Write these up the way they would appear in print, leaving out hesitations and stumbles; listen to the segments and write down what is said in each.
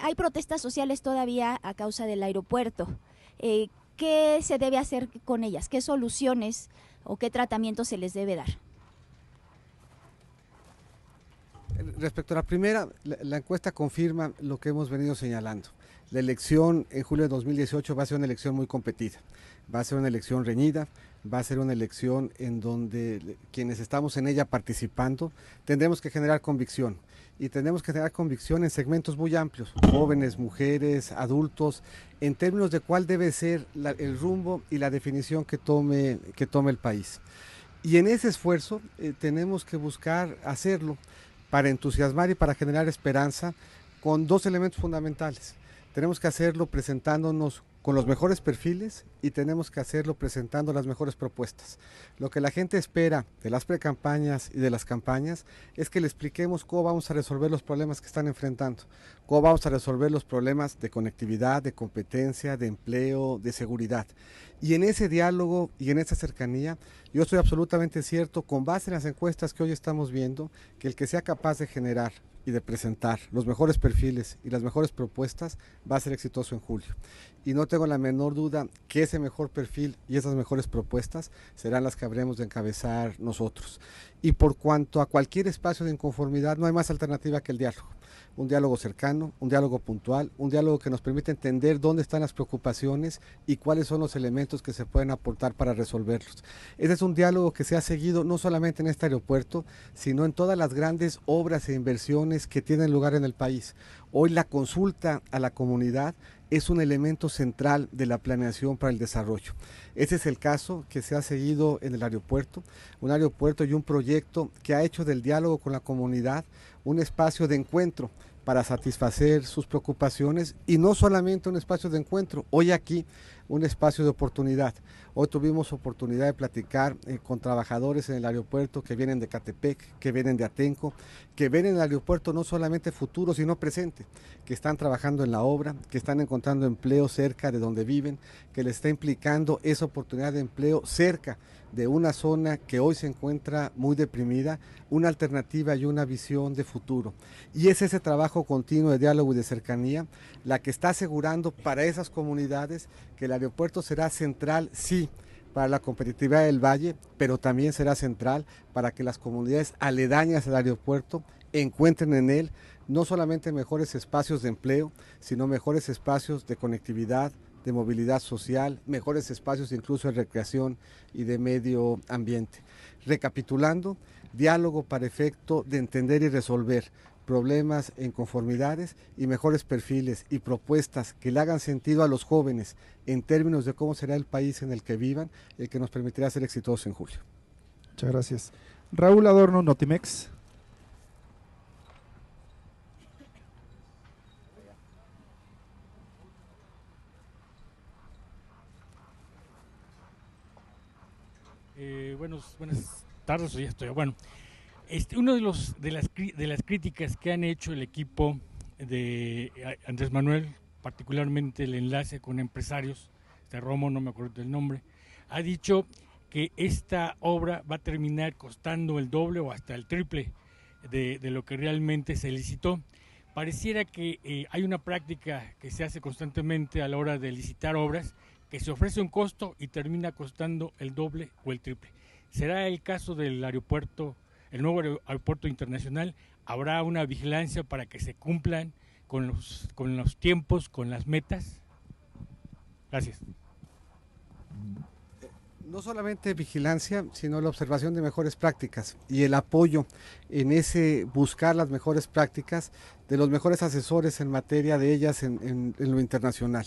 hay protestas sociales todavía a causa del aeropuerto. ¿Qué se debe hacer con ellas? ¿Qué soluciones o qué tratamiento se les debe dar? Respecto a la primera, la encuesta confirma lo que hemos venido señalando. La elección en julio de 2018 va a ser una elección muy competida, va a ser una elección reñida, va a ser una elección en donde quienes estamos en ella participando tendremos que generar convicción. Y tenemos que generar convicción en segmentos muy amplios, jóvenes, mujeres, adultos, en términos de cuál debe ser el rumbo y la definición que tome el país. Y en ese esfuerzo tenemos que buscar hacerlo para entusiasmar y para generar esperanza con dos elementos fundamentales. Tenemos que hacerlo presentándonos con los mejores perfiles y tenemos que hacerlo presentando las mejores propuestas. Lo que la gente espera de las precampañas y de las campañas es que le expliquemos cómo vamos a resolver los problemas que están enfrentando, cómo vamos a resolver los problemas de conectividad, de competencia, de empleo, de seguridad. Y en ese diálogo y en esa cercanía, yo estoy absolutamente cierto, con base en las encuestas que hoy estamos viendo, que el que sea capaz de generar y de presentar los mejores perfiles y las mejores propuestas va a ser exitoso en julio. Y no tengo la menor duda que ese mejor perfil y esas mejores propuestas serán las que habremos de encabezar nosotros. Y por cuanto a cualquier espacio de inconformidad, no hay más alternativa que el diálogo. Un diálogo cercano, un diálogo puntual, un diálogo que nos permite entender dónde están las preocupaciones y cuáles son los elementos que se pueden aportar para resolverlos. Ese es un diálogo que se ha seguido no solamente en este aeropuerto, sino en todas las grandes obras e inversiones que tienen lugar en el país. Hoy la consulta a la comunidad es un elemento central de la planeación para el desarrollo. Ese es el caso que se ha seguido en el aeropuerto, un aeropuerto y un proyecto que ha hecho del diálogo con la comunidad un espacio de encuentro para satisfacer sus preocupaciones y no solamente un espacio de encuentro, hoy aquí un espacio de oportunidad. Hoy tuvimos oportunidad de platicar con trabajadores en el aeropuerto que vienen de Catepec, que vienen de Atenco, que ven en el aeropuerto no solamente futuro sino presente, que están trabajando en la obra, que están encontrando empleo cerca de donde viven, que les está implicando esa oportunidad de empleo cerca de una zona que hoy se encuentra muy deprimida, una alternativa y una visión de futuro. Y es ese trabajo continuo de diálogo y de cercanía la que está asegurando para esas comunidades que el aeropuerto será central, sí, para la competitividad del valle, pero también será central para que las comunidades aledañas al aeropuerto encuentren en él no solamente mejores espacios de empleo, sino mejores espacios de conectividad, de movilidad social, mejores espacios incluso de recreación y de medio ambiente. Recapitulando, diálogo para efecto de entender y resolver problemas e inconformidades y mejores perfiles y propuestas que le hagan sentido a los jóvenes en términos de cómo será el país en el que vivan, el que nos permitirá ser exitosos en julio. Muchas gracias. Raúl Adorno, Notimex. Buenas tardes, ya estoy. Bueno, uno de las críticas que han hecho el equipo de Andrés Manuel, particularmente el enlace con empresarios, Romo, no me acuerdo del nombre, ha dicho que esta obra va a terminar costando el doble o hasta el triple de lo que realmente se licitó. Pareciera que hay una práctica que se hace constantemente a la hora de licitar obras, que se ofrece un costo y termina costando el doble o el triple. ¿Será el caso del aeropuerto, el nuevo aeropuerto internacional? ¿Habrá una vigilancia para que se cumplan con los tiempos, con las metas? Gracias. No solamente vigilancia, sino la observación de mejores prácticas y el apoyo en ese buscar las mejores prácticas de los mejores asesores en materia de ellas en lo internacional.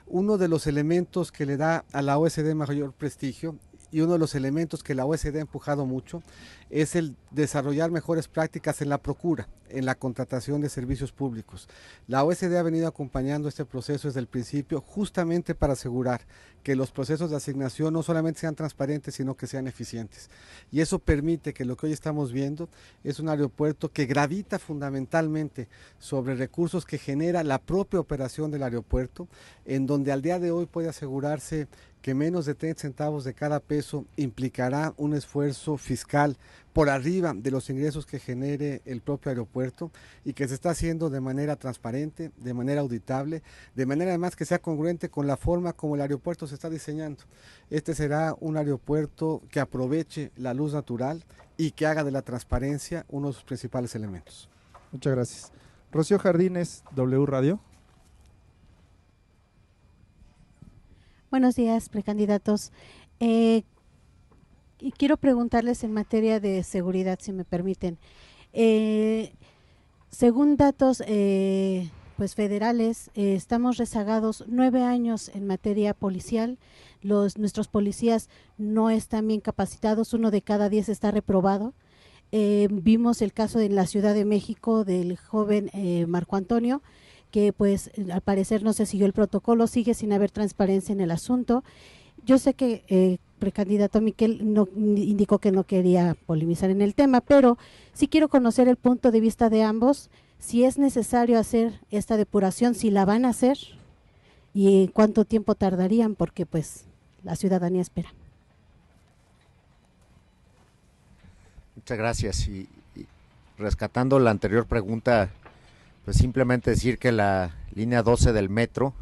Uno de los elementos que le da a la OSD mayor prestigio y uno de los elementos que la OSD ha empujado mucho es el desarrollar mejores prácticas en la procura, en la contratación de servicios públicos. La OSD ha venido acompañando este proceso desde el principio justamente para asegurar que los procesos de asignación no solamente sean transparentes, sino que sean eficientes. Y eso permite que lo que hoy estamos viendo es un aeropuerto que gravita fundamentalmente sobre recursos que genera la propia operación del aeropuerto, en donde al día de hoy puede asegurarse que menos de 30 centavos de cada peso implicará un esfuerzo fiscal por arriba de los ingresos que genere el propio aeropuerto y que se está haciendo de manera transparente, de manera auditable, de manera además que sea congruente con la forma como el aeropuerto se está diseñando. Este será un aeropuerto que aproveche la luz natural y que haga de la transparencia uno de sus principales elementos. Muchas gracias. Rocío Jardines, W Radio. Buenos días, precandidatos. Y quiero preguntarles en materia de seguridad, si me permiten. Según datos pues federales, estamos rezagados 9 años en materia policial. Nuestros policías no están bien capacitados, 1 de cada 10 está reprobado. Vimos el caso en la Ciudad de México del joven Marco Antonio, que pues al parecer no se siguió el protocolo, sigue sin haber transparencia en el asunto. Yo sé que precandidato Miquel no indicó que no quería polemizar en el tema, pero sí quiero conocer el punto de vista de ambos, si es necesario hacer esta depuración, si la van a hacer y cuánto tiempo tardarían, porque pues la ciudadanía espera. Muchas gracias. Y rescatando la anterior pregunta, pues simplemente decir que la línea 12 del metro,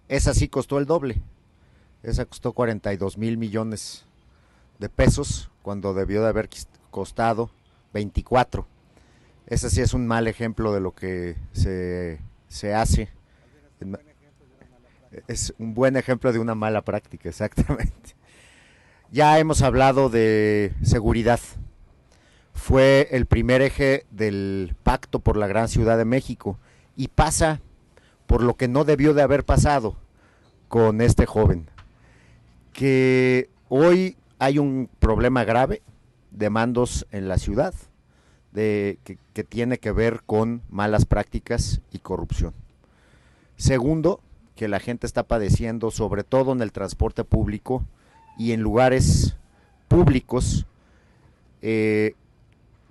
esa sí costó el doble. Esa costó 42 mil millones de pesos cuando debió de haber costado 24. Ese sí es un mal ejemplo de lo que se hace. Es un buen ejemplo de una mala práctica, exactamente. Ya hemos hablado de seguridad. Fue el primer eje del pacto por la gran Ciudad de México y pasa por lo que no debió de haber pasado con este joven. Que hoy hay un problema grave de mandos en la ciudad que tiene que ver con malas prácticas y corrupción. Segundo, que la gente está padeciendo, sobre todo en el transporte público y en lugares públicos,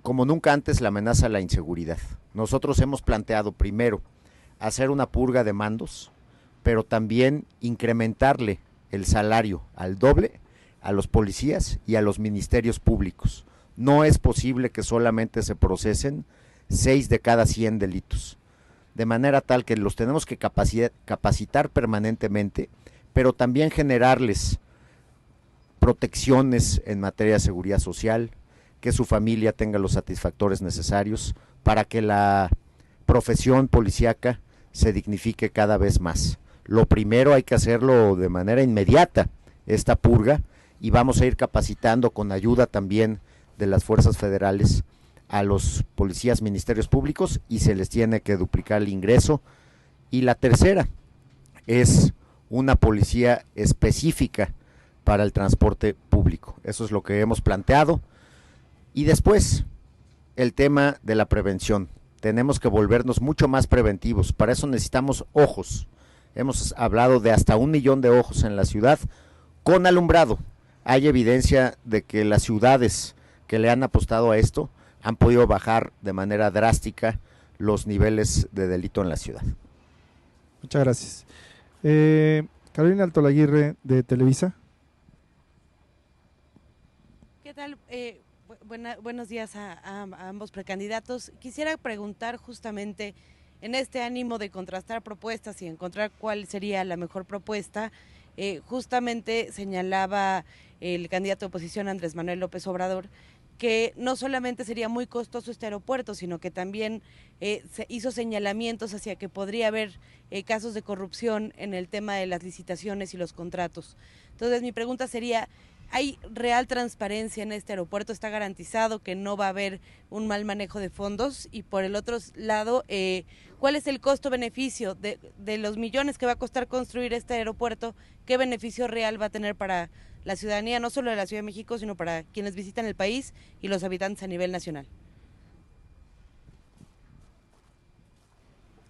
como nunca antes, la amenaza a la inseguridad. Nosotros hemos planteado primero hacer una purga de mandos, pero también incrementarle el salario al doble a los policías y a los ministerios públicos. No es posible que solamente se procesen 6 de cada 100 delitos, de manera tal que los tenemos que capacitar permanentemente, pero también generarles protecciones en materia de seguridad social, que su familia tenga los satisfactores necesarios para que la profesión policíaca se dignifique cada vez más. Lo primero hay que hacerlo de manera inmediata, esta purga, y vamos a ir capacitando con ayuda también de las fuerzas federales a los policías ministerios públicos y se les tiene que duplicar el ingreso. Y la tercera es una policía específica para el transporte público. Eso es lo que hemos planteado. Y después, el tema de la prevención. Tenemos que volvernos mucho más preventivos. Para eso necesitamos ojos. Hemos hablado de hasta 1 millón de ojos en la ciudad con alumbrado. Hay evidencia de que las ciudades que le han apostado a esto han podido bajar de manera drástica los niveles de delito en la ciudad. Muchas gracias. Carolina Altolaguirre, de Televisa. ¿Qué tal? Buenos días a ambos precandidatos. Quisiera preguntar justamente en este ánimo de contrastar propuestas y encontrar cuál sería la mejor propuesta. Justamente señalaba el candidato de oposición Andrés Manuel López Obrador que no solamente sería muy costoso este aeropuerto, sino que también se hizo señalamientos hacia que podría haber casos de corrupción en el tema de las licitaciones y los contratos. Entonces mi pregunta sería, ¿hay real transparencia en este aeropuerto? ¿Está garantizado que no va a haber un mal manejo de fondos? Y por el otro lado, ¿cuál es el costo-beneficio de los millones que va a costar construir este aeropuerto? ¿Qué beneficio real va a tener para la ciudadanía, no solo de la Ciudad de México, sino para quienes visitan el país y los habitantes a nivel nacional?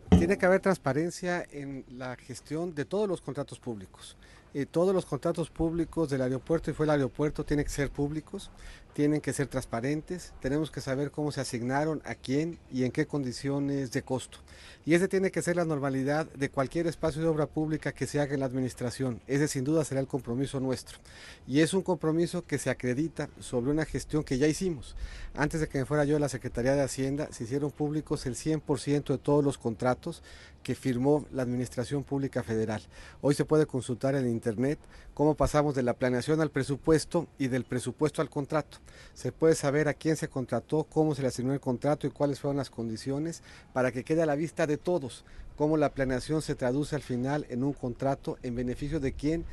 Tiene que haber transparencia en la gestión de todos los contratos públicos. Todos los contratos públicos del aeropuerto y fuera del aeropuerto tienen que ser públicos, tienen que ser transparentes, tenemos que saber cómo se asignaron, a quién y en qué condiciones de costo. Y ese tiene que ser la normalidad de cualquier espacio de obra pública que se haga en la administración. Ese sin duda será el compromiso nuestro. Y es un compromiso que se acredita sobre una gestión que ya hicimos. Antes de que me fuera yo a la Secretaría de Hacienda, se hicieron públicos el 100% de todos los contratos que firmó la Administración Pública Federal. Hoy se puede consultar en internet cómo pasamos de la planeación al presupuesto y del presupuesto al contrato. Se puede saber a quién se contrató, cómo se le asignó el contrato y cuáles fueron las condiciones para que quede a la vista de todos cómo la planeación se traduce al final en un contrato en beneficio de quién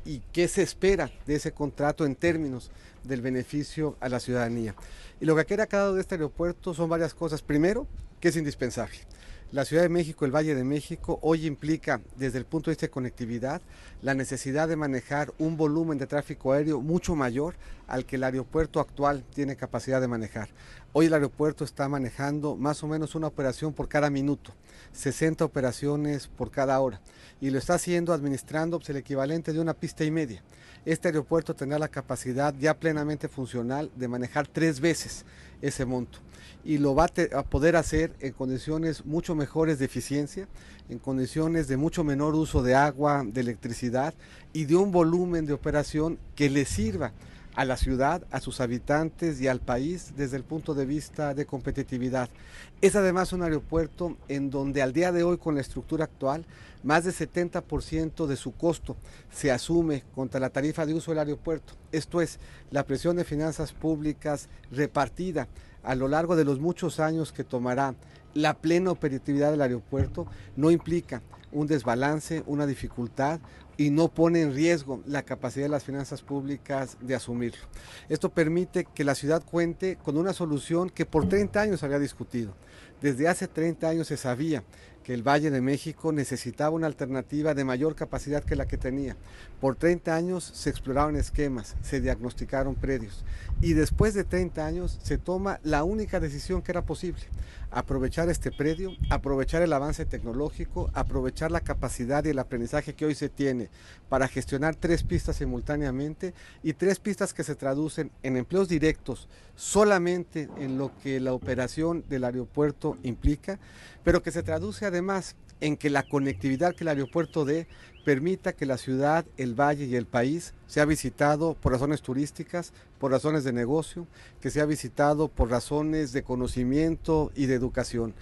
y qué se espera de ese contrato en términos del beneficio a la ciudadanía. Y lo que queda aclarado de este aeropuerto son varias cosas. Primero, que es indispensable. La Ciudad de México, el Valle de México, hoy implica, desde el punto de vista de conectividad, la necesidad de manejar un volumen de tráfico aéreo mucho mayor al que el aeropuerto actual tiene capacidad de manejar. Hoy el aeropuerto está manejando más o menos una operación por cada minuto, 60 operaciones por cada hora, y lo está haciendo administrando el equivalente de una pista y media. Este aeropuerto tendrá la capacidad ya plenamente funcional de manejar 3 veces ese monto. Y lo va a poder hacer en condiciones mucho mejores de eficiencia, en condiciones de mucho menor uso de agua, de electricidad y de un volumen de operación que le sirva a la ciudad, a sus habitantes y al país desde el punto de vista de competitividad. Es además un aeropuerto en donde al día de hoy, con la estructura actual, más del 70% de su costo se asume contra la tarifa de uso del aeropuerto. Esto es, la presión de finanzas públicas repartida a lo largo de los muchos años que tomará la plena operatividad del aeropuerto no implica un desbalance, una dificultad y no pone en riesgo la capacidad de las finanzas públicas de asumirlo. Esto permite que la ciudad cuente con una solución que por 30 años se había discutido. Desde hace 30 años se sabía que el Valle de México necesitaba una alternativa de mayor capacidad que la que tenía. Por 30 años se exploraron esquemas, se diagnosticaron predios y después de 30 años se toma la única decisión que era posible: aprovechar este predio, aprovechar el avance tecnológico, aprovechar la capacidad y el aprendizaje que hoy se tiene para gestionar 3 pistas simultáneamente y 3 pistas que se traducen en empleos directos solamente en lo que la operación del aeropuerto implica, pero que se traduce además en que la conectividad que el aeropuerto dé permita que la ciudad, el valle y el país sea visitado por razones turísticas, por razones de negocio, que sea visitado por razones de conocimiento y de educación.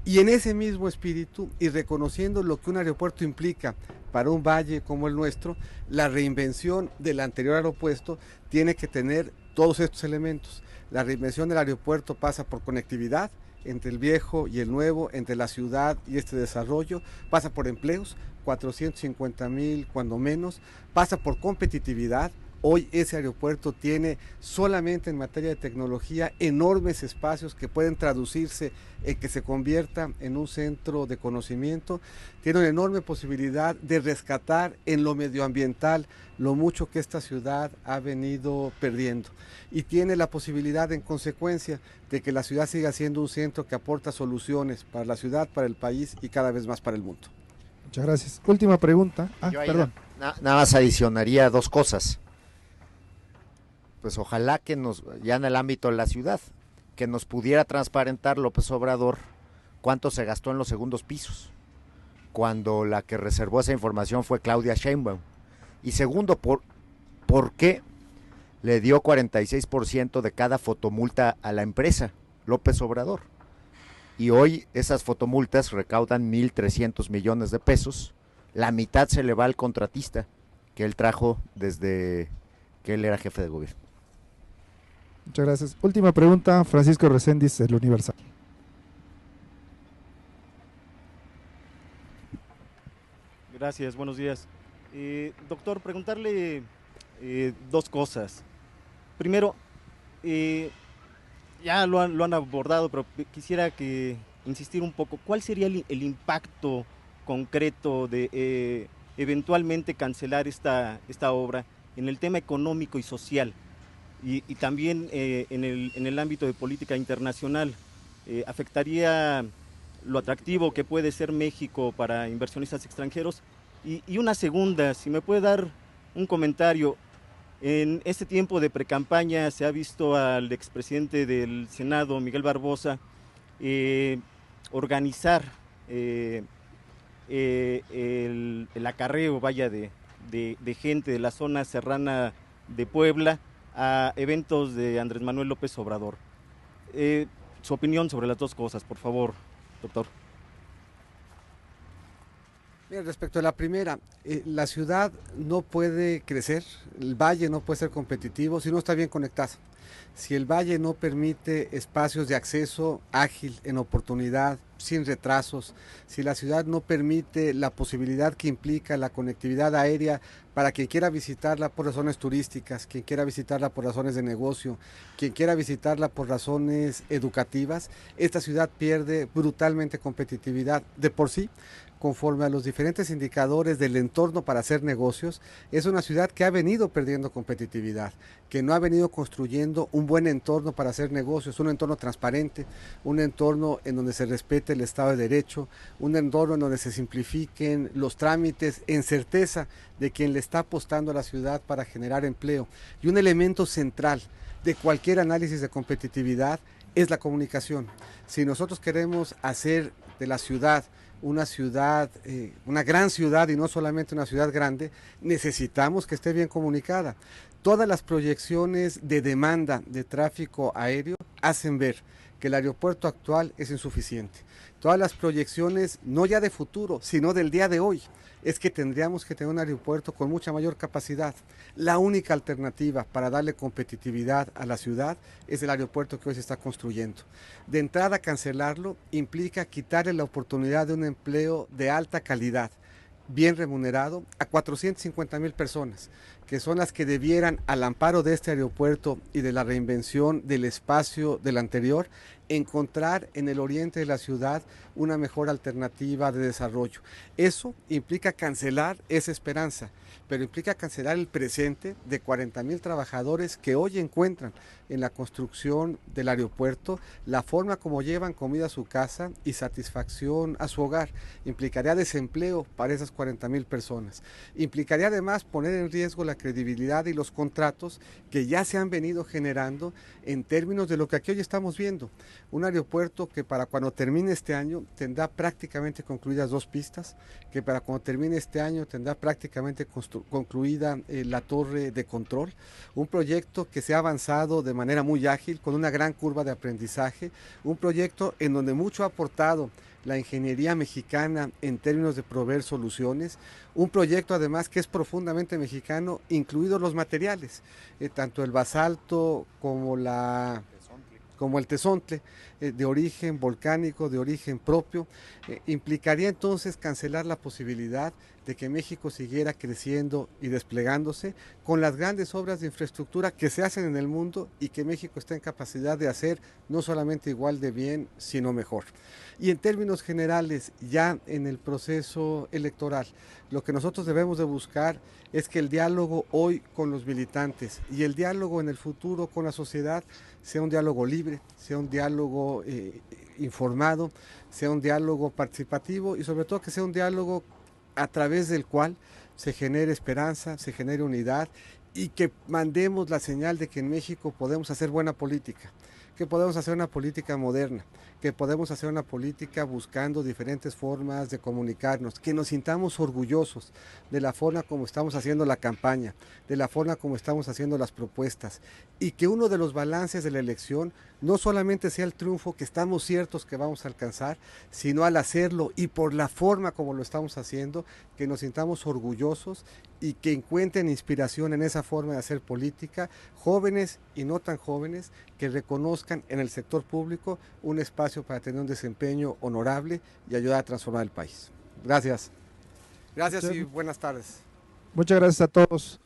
Y en ese mismo espíritu, y reconociendo lo que un aeropuerto implica para un valle como el nuestro, la reinvención del anterior aeropuerto tiene que tener todos estos elementos. La reinvención del aeropuerto pasa por conectividad entre el viejo y el nuevo, entre la ciudad y este desarrollo, pasa por empleos, 450,000 cuando menos, pasa por competitividad. Hoy ese aeropuerto tiene solamente en materia de tecnología enormes espacios que pueden traducirse en que se convierta en un centro de conocimiento. Tiene una enorme posibilidad de rescatar en lo medioambiental lo mucho que esta ciudad ha venido perdiendo. Y tiene la posibilidad, en consecuencia, de que la ciudad siga siendo un centro que aporta soluciones para la ciudad, para el país y cada vez más para el mundo. Muchas gracias. Última pregunta. Perdón. Nada más adicionaría 2 cosas. Pues ojalá que ya en el ámbito de la ciudad, que nos pudiera transparentar López Obrador cuánto se gastó en los segundos pisos, cuando la que reservó esa información fue Claudia Sheinbaum. Y segundo, ¿por qué le dio 46% de cada fotomulta a la empresa López Obrador? Y hoy esas fotomultas recaudan 1,300 millones de pesos, la mitad se le va al contratista que él trajo desde que él era jefe de gobierno. Muchas gracias. Última pregunta, Francisco Reséndiz, El Universal. Gracias, buenos días. Doctor, preguntarle 2 cosas. Primero, ya lo han abordado, pero quisiera insistir un poco. ¿Cuál sería el impacto concreto de eventualmente cancelar esta obra en el tema económico y social? Y también en el ámbito de política internacional, ¿afectaría lo atractivo que puede ser México para inversionistas extranjeros? Y una segunda, si me puede dar un comentario. En este tiempo de precampaña se ha visto al expresidente del Senado, Miguel Barbosa, organizar el acarreo, vaya, de gente de la zona serrana de Puebla a eventos de Andrés Manuel López Obrador. Su opinión sobre las dos cosas, por favor, doctor. Mira, respecto a la primera, la ciudad no puede crecer, el valle no puede ser competitivo si no está bien conectado. Si el valle no permite espacios de acceso ágil, en oportunidad, sin retrasos, si la ciudad no permite la posibilidad que implica la conectividad aérea para quien quiera visitarla por razones turísticas, quien quiera visitarla por razones de negocio, quien quiera visitarla por razones educativas, esta ciudad pierde brutalmente competitividad de por sí. Conforme a los diferentes indicadores del entorno para hacer negocios, es una ciudad que ha venido perdiendo competitividad, que no ha venido construyendo un buen entorno para hacer negocios, un entorno transparente, un entorno en donde se respete el Estado de Derecho, un entorno en donde se simplifiquen los trámites en certeza de quien le está apostando a la ciudad para generar empleo. Y un elemento central de cualquier análisis de competitividad es la comunicación. Si nosotros queremos hacer de la ciudad una ciudad, una gran ciudad y no solamente una ciudad grande, necesitamos que esté bien comunicada. Todas las proyecciones de demanda de tráfico aéreo hacen ver que el aeropuerto actual es insuficiente. Todas las proyecciones, no ya de futuro, sino del día de hoy, es que tendríamos que tener un aeropuerto con mucha mayor capacidad. La única alternativa para darle competitividad a la ciudad es el aeropuerto que hoy se está construyendo. De entrada, cancelarlo implica quitarle la oportunidad de un empleo de alta calidad, bien remunerado, a 450,000 personas, que son las que debieran, al amparo de este aeropuerto y de la reinvención del espacio del anterior, encontrar en el oriente de la ciudad una mejor alternativa de desarrollo. Eso implica cancelar esa esperanza, pero implica cancelar el presente de 40,000 trabajadores que hoy encuentran en la construcción del aeropuerto la forma como llevan comida a su casa y satisfacción a su hogar. Implicaría desempleo para esas 40,000 personas. Implicaría además poner en riesgo la credibilidad y los contratos que ya se han venido generando en términos de lo que aquí hoy estamos viendo. Un aeropuerto que para cuando termine este año tendrá prácticamente concluidas 2 pistas, que para cuando termine este año tendrá prácticamente concluida la torre de control, un proyecto que se ha avanzado de manera muy ágil, con una gran curva de aprendizaje, un proyecto en donde mucho ha aportado la ingeniería mexicana en términos de proveer soluciones, un proyecto además que es profundamente mexicano, incluidos los materiales, tanto el basalto como el tezontle, de origen volcánico, de origen propio. Implicaría entonces cancelar la posibilidad de que México siguiera creciendo y desplegándose con las grandes obras de infraestructura que se hacen en el mundo y que México está en capacidad de hacer no solamente igual de bien, sino mejor. Y en términos generales, ya en el proceso electoral, lo que nosotros debemos de buscar es que el diálogo hoy con los militantes y el diálogo en el futuro con la sociedad sea un diálogo libre, sea un diálogo informado, sea un diálogo participativo y sobre todo que sea un diálogo a través del cual se genere esperanza, se genere unidad y que mandemos la señal de que en México podemos hacer buena política, que podemos hacer una política moderna, que podemos hacer una política buscando diferentes formas de comunicarnos, que nos sintamos orgullosos de la forma como estamos haciendo la campaña, de la forma como estamos haciendo las propuestas y que uno de los balances de la elección no solamente sea el triunfo que estamos ciertos que vamos a alcanzar, sino al hacerlo y por la forma como lo estamos haciendo, que nos sintamos orgullosos y que encuentren inspiración en esa forma de hacer política, jóvenes y no tan jóvenes, que reconozcan en el sector público un espacio para tener un desempeño honorable y ayudar a transformar el país. Gracias. Gracias y buenas tardes. Muchas gracias a todos.